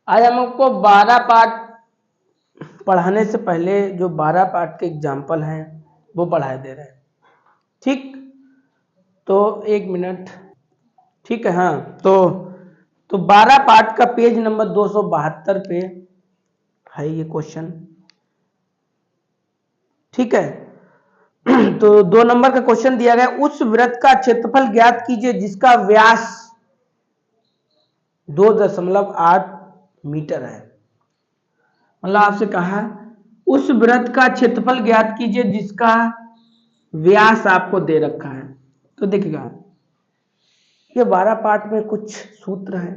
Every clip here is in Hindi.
आज हम आपको 12 पार्ट पढ़ाने से पहले जो 12 पार्ट के एग्जाम्पल हैं वो पढ़ाए दे रहे हैं। ठीक, तो 1 मिनट। ठीक है, हाँ, तो 12 पार्ट का पेज नंबर 272 पे है ये क्वेश्चन। ठीक है, तो 2 नंबर का क्वेश्चन दिया गया, उस वृत्त का क्षेत्रफल ज्ञात कीजिए जिसका व्यास 2.8 मीटर है। मतलब आपसे कहा उस वृत्त का क्षेत्रफल ज्ञात कीजिए जिसका व्यास आपको दे रखा है। तो देखिएगा ये 12 पार्ट में कुछ सूत्र है।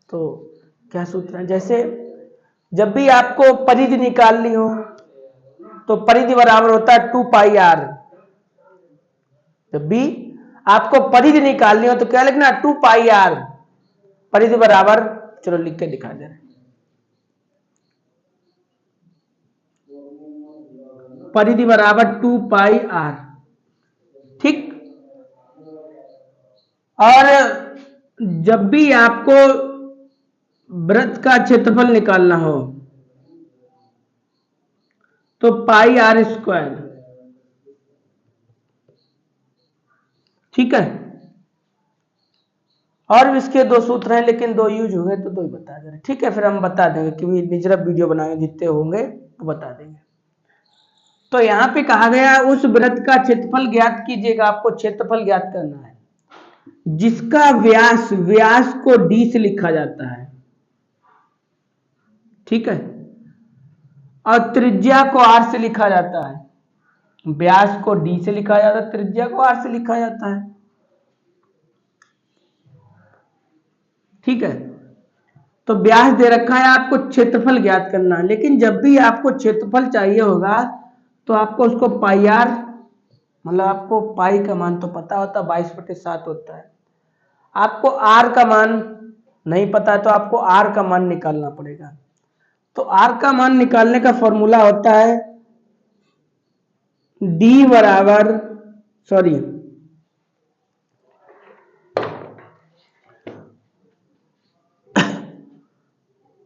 तो क्या सूत्र है, जैसे जब भी आपको परिधि निकालनी हो तो परिधि बराबर होता है 2 पाई आर। जब भी आपको परिधि निकालनी हो तो क्या लिखना, 2 पाई आर। परिधि बराबर, चलो लिख के दिखा दे रहे, परिधि बराबर 2 पाई आर। ठीक, और जब भी आपको वृत्त का क्षेत्रफल निकालना हो तो पाई आर स्क्वायर। ठीक है, और भी इसके 2 सूत्र हैं लेकिन 2 यूज होंगे तो 2 ही बता दे रहे। ठीक है, फिर हम बता देंगे कि निजरा वीडियो बनाएंगे, जितने होंगे वो बता देंगे। तो यहां पे कहा गया उस वृत्त का क्षेत्रफल ज्ञात कीजिएगा, आपको क्षेत्रफल ज्ञात करना है जिसका व्यास को डी से लिखा जाता है। ठीक है, और त्रिज्या को आर से लिखा जाता है। व्यास को डी से लिखा जाता है, त्रिज्या को आर से लिखा जाता है। ठीक है, तो व्यास दे रखा है, आपको क्षेत्रफल ज्ञात करना है। लेकिन जब भी आपको क्षेत्रफल चाहिए होगा तो आपको उसको पाई आर, मतलब आपको पाई का मान तो पता होता है 22/7 होता है। आपको आर का मान नहीं पता है तो आपको आर का मान निकालना पड़ेगा। तो आर का मान निकालने का फॉर्मूला होता है डी बराबर, सॉरी,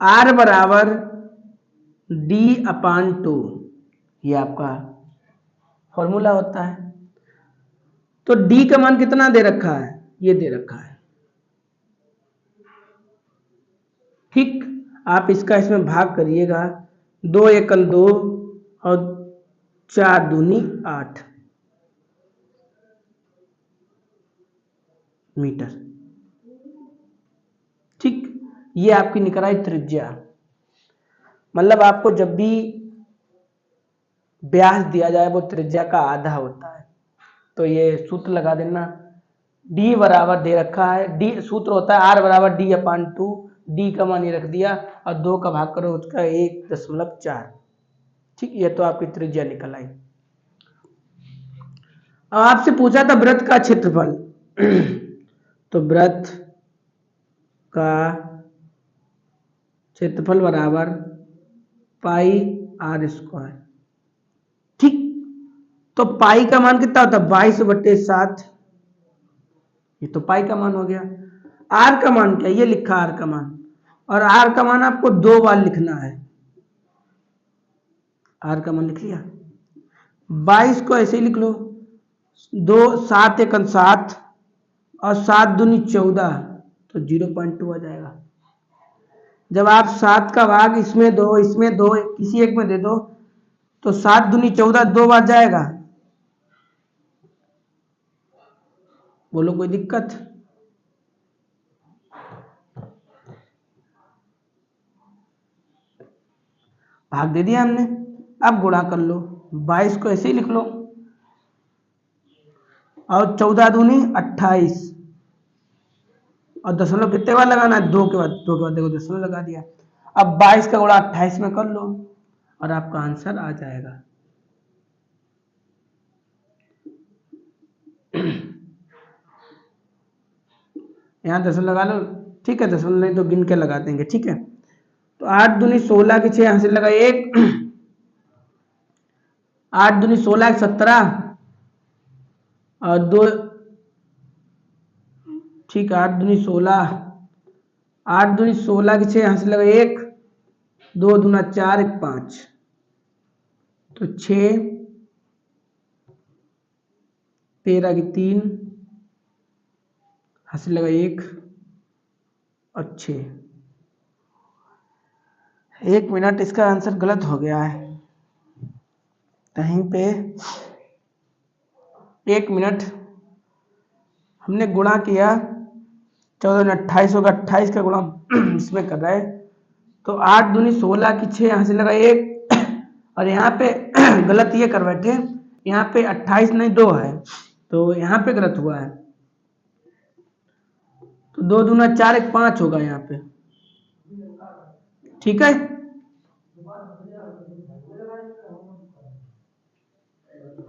आर बराबर D/2, ये आपका फॉर्मूला होता है। तो D का मान कितना दे रखा है, ये दे रखा है। ठीक, आप इसका इसमें भाग करिएगा, 2 एकल 2 और 4 दूनी 8 मीटर। ठीक, ये आपकी निकल आई त्रिज्या। मतलब आपको जब भी व्यास दिया जाए वो त्रिज्या का आधा होता है। तो ये सूत्र लगा देना, D बराबर दे रखा है, D सूत्र होता है R बराबर D/2। D का मान ये रख दिया और 2 का भाग करो उसका 1.4। ठीक, ये तो आपकी त्रिज्या निकल आई। अब आपसे पूछा था वृत्त का क्षेत्रफल तो वृत्त का क्षेत्रफल बराबर पाई आर स्क्वायर। ठीक, तो पाई का मान कितना होता है, 22/7। ये तो पाई का मान हो गया। आर का मान क्या, ये लिखा आर का मान, और आर का मान आपको 2 बार लिखना है। आर का मान लिख लिया, 22 को ऐसे ही लिख लो, 2 7 एकम 7 और 7 दूनी 14, तो 0.2 आ जाएगा। जब आप 7 का भाग इसमें दो किसी एक में दे दो तो 7 दूनी 14, 2 बार जाएगा। बोलो कोई दिक्कत? भाग दे दिया हमने, अब गुणा कर लो, 22 को ऐसे ही लिख लो और 14 दूनी 28 और दशमलव कितने बार लगाना है, 2 के बाद देखो दशमलव लगा दिया। अब 22 का गुणा 28 में कर लो और आपका आंसर आ जाएगा। यहाँ दशमलव लगा लो। ठीक है, दशमलव नहीं तो गिन के लगा देंगे। ठीक है, तो 8 दूनी 16 की 6 यहां से लगा 1, 8 दूनी 16 17 और 2, ठीक है, 8 दूनी 16, 8 दूनी 16 की 6, यहाँ से लगा 1, 2 दूना 4, 1 5, तो 6, 13 की 3, यहाँ से लगा 1 और 6। 1 मिनट, इसका आंसर गलत हो गया है कहीं पे। 1 मिनट, हमने गुणा किया 14 में 28 होगा, 28 का गुणा इसमें कर रहा है, तो 8 दूनी 16 की 6, यहाँ से लगा 1 और यहाँ पे गलत ये कर बैठे, यहाँ पे 28 नहीं 2 है, तो यहाँ पे गलत हुआ है, तो 2 दूना 4, 1 5 होगा यहाँ पे। ठीक है,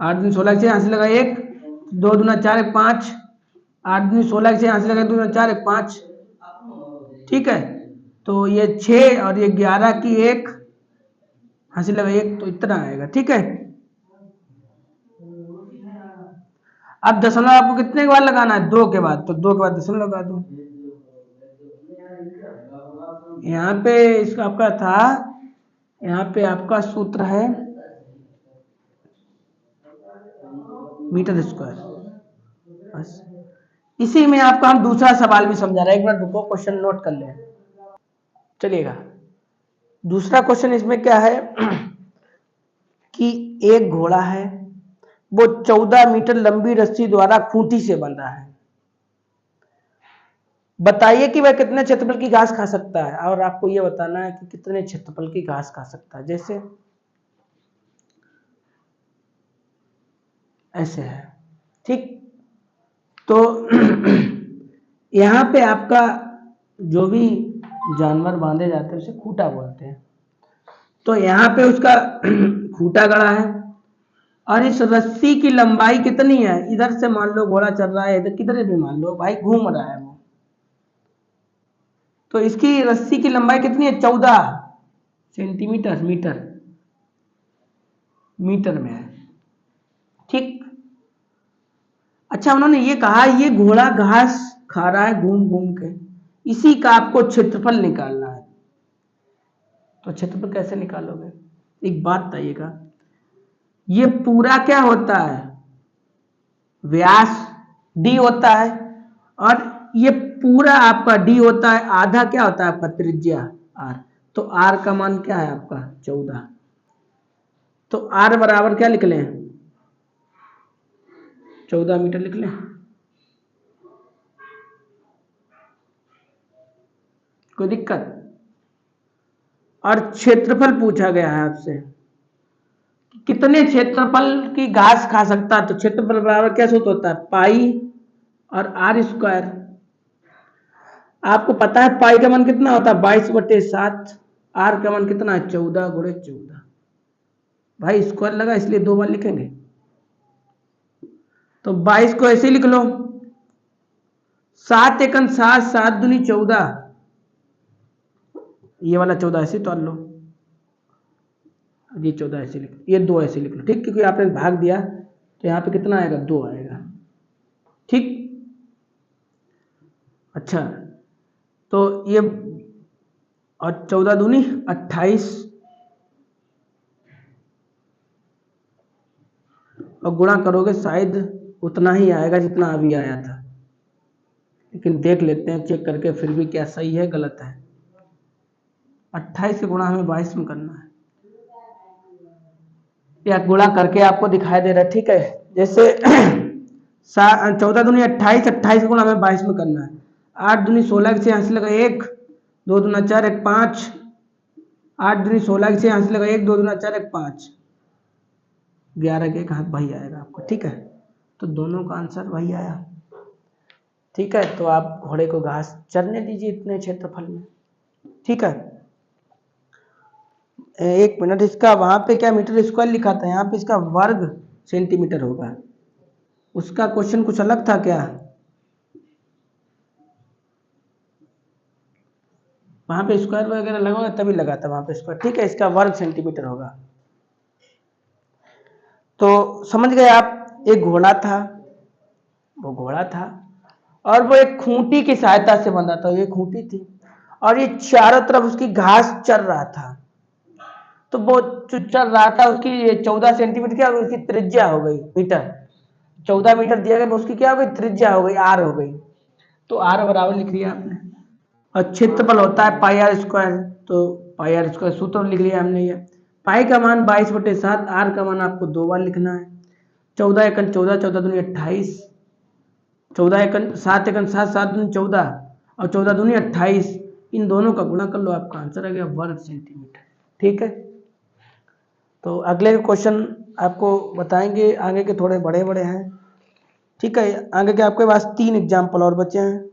8 दूनी 16 की 6, यहाँ से लगा 1, 2 दूना 4, 1 5, 8 दूनी 16 की 6, यहाँ से लगा 2 दूना 4, 1 5। ठीक है, तो ये 6 और ये 11 की 1, यहाँ से लगा 1, तो इतना आएगा। ठीक है, अब दशमलव आपको कितने के बाद लगाना है? 2 के बाद, तो 2 के बाद दशमलव लगा दो। यहाँ पे इसका आपका था, यहाँ पे आपका सूत्र है मीटर स्क्वायर। बस इसी में आपका हम दूसरा सवाल भी समझा रहे हैं, एक बार रुको, क्वेश्चन नोट कर लें। चलिएगा, दूसरा क्वेश्चन इसमें क्या है कि एक घोड़ा है, वो 14 मीटर लंबी रस्सी द्वारा खूंटी से बंधा है। बताइए कि वह कितने क्षेत्रफल की घास खा सकता है, और आपको यह बताना है कि कितने क्षेत्रफल की घास खा सकता है। जैसे ऐसे है, ठीक, तो यहाँ पे आपका जो भी जानवर बांधे जाते हैं उसे खूंटा बोलते हैं। तो यहाँ पे उसका खूंटा गड़ा है, और इस रस्सी की लंबाई कितनी है? इधर से मान लो घोड़ा चल रहा है, इधर किधर भी मान लो भाई घूम रहा है वो, तो इसकी रस्सी की लंबाई कितनी है? 14 सेंटीमीटर, मीटर में है। ठीक, अच्छा, उन्होंने ये कहा ये घोड़ा घास खा रहा है घूम घूम के, इसी का आपको क्षेत्रफल निकालना है। तो क्षेत्रफल कैसे निकालोगे? एक बात बताइएगा, ये पूरा क्या होता है? व्यास d होता है, और ये पूरा आपका d होता है, आधा क्या होता है आपका? त्रिज्या r। तो r का मान क्या है आपका? 14। तो r बराबर क्या लिख लें? 14 मीटर लिख लें। कोई दिक्कत? और क्षेत्रफल पूछा गया है आपसे, कितने क्षेत्रफल की घास खा सकता है? तो क्षेत्रफल बराबर क्या सूत्र होता है? पाई और आर स्क्वायर। आपको पता है पाई का मान कितना होता है? 22/7। आर का मान कितना है? 14 × 14। भाई स्क्वायर लगा इसलिए 2 बार लिखेंगे, तो 22 को ऐसे लिख लो, 7 एकम 7, 7 दूनी 14, ये वाला 14 ऐसे तोड़ लो, ये 14 ऐसे लिख, ये 2 ऐसे लिख लो। ठीक, क्योंकि आपने भाग दिया तो यहाँ पे कितना आएगा? 2 आएगा। ठीक, अच्छा, तो ये और 14 दूनी 28, और गुणा करोगे शायद उतना ही आएगा जितना अभी आया था, लेकिन देख लेते हैं चेक करके फिर भी क्या सही है गलत है। 28 से गुणा हमें 22 में करना है, या गुणा करके आपको दिखाई दे रहा है। ठीक है, जैसे 14 दूनी 28, 28 गुणा हमें 22 में करना है। 8 दूनी 16 से यहाँ से लगा 1, 2 दूना 4, 1 5, 8 दूनी 16 से यहाँ से लगा 1, 2 दूना 4, 1 5, 11 के एक हाथ वही आएगा आपको। ठीक है, तो दोनों का आंसर वही आया। ठीक है, तो आप घोड़े को घास चरने दीजिए इतने क्षेत्रफल में। ठीक है, 1 मिनट, इसका वहां पे क्या मीटर स्क्वायर लिखा था, यहाँ पे इसका वर्ग सेंटीमीटर होगा। उसका क्वेश्चन कुछ अलग था क्या? वहां पे स्क्वायर वगैरह लगा तभी लगा था वहां पे स्क्वायर। ठीक है, इसका वर्ग सेंटीमीटर होगा। तो समझ गए आप, एक घोड़ा था, वो घोड़ा था और वो एक खूंटी की सहायता से बंधा था, ये खूंटी थी, और ये चारों तरफ उसकी घास चल रहा था, तो वो जो चल रहा था उसकी ये 14 सेंटीमीटर क्या हो गई, उसकी त्रिज्या हो गई मीटर, 14 मीटर दिया गया, उसकी क्या हो गई, त्रिज्या हो गई, आर हो गई। तो आर बराबर लिख लिया आपने। और क्षेत्रफल होता है पाई आर स्क्वायर, तो पाई आर स्क्वायर सूत्र लिख लिया हमने ये। पाई का मान 22/7, आर का मान आपको 2 बार लिखना है। 14 एकन 14, 14 दूनी 28, 14 एकन 7 एकन 7, 7 दूनी 14 और 14 दूनी 28, इन दोनों का गुणा कर लो, आपका आंसर आ गया वर्ग सेंटीमीटर। ठीक है, तो अगले क्वेश्चन आपको बताएंगे, आगे के थोड़े बड़े बड़े हैं। ठीक है, आगे के आपके पास 3 एग्जाम्पल और बचे हैं।